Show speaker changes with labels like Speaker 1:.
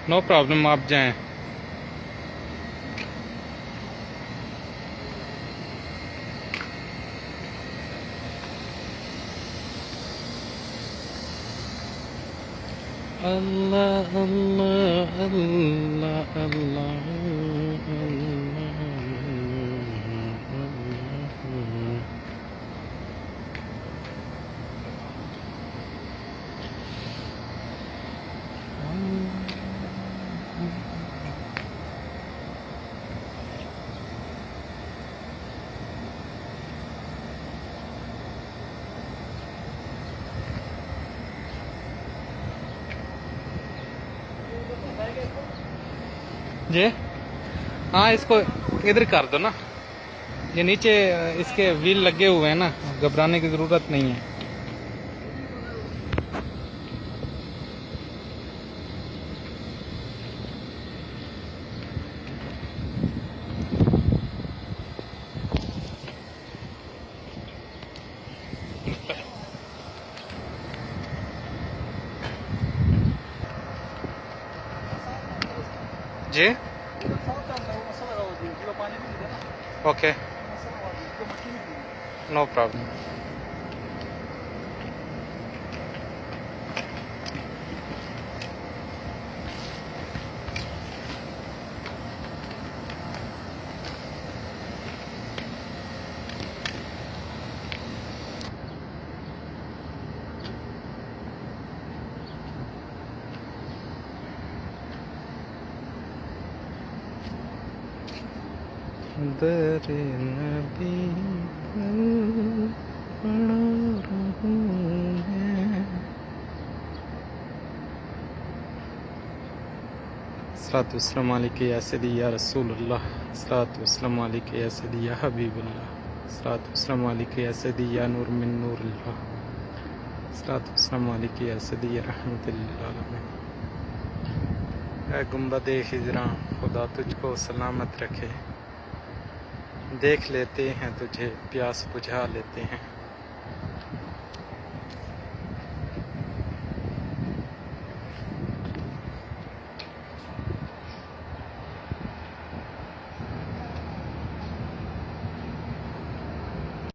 Speaker 1: No problem, आप जाएं। अल्लाह अल्लाह अल्लाह अल्लाह जी हाँ, इसको इधर कर दो ना। ये नीचे इसके व्हील लगे हुए हैं ना, घबराने की जरूरत नहीं है। जी ओके, नो प्रॉब्लम। दरे नबी सलातु वस्सलाम अलैका या सय्यदी या रसूलल्लाह, सलातु वस्सलाम अलैका या सय्यदी या हबीबल्लाह, सलातु वस्सलाम अलैका या सय्यदी या नूर मिन नूरिल्लाह, सलातु वस्सलाम अलैका या सय्यदी या रहमतुल लिल आलमीन। ऐ गुंबदे हिजरा, खुदा तुझको सलामत रखे। देख लेते हैं तुझे, प्यास बुझा लेते हैं।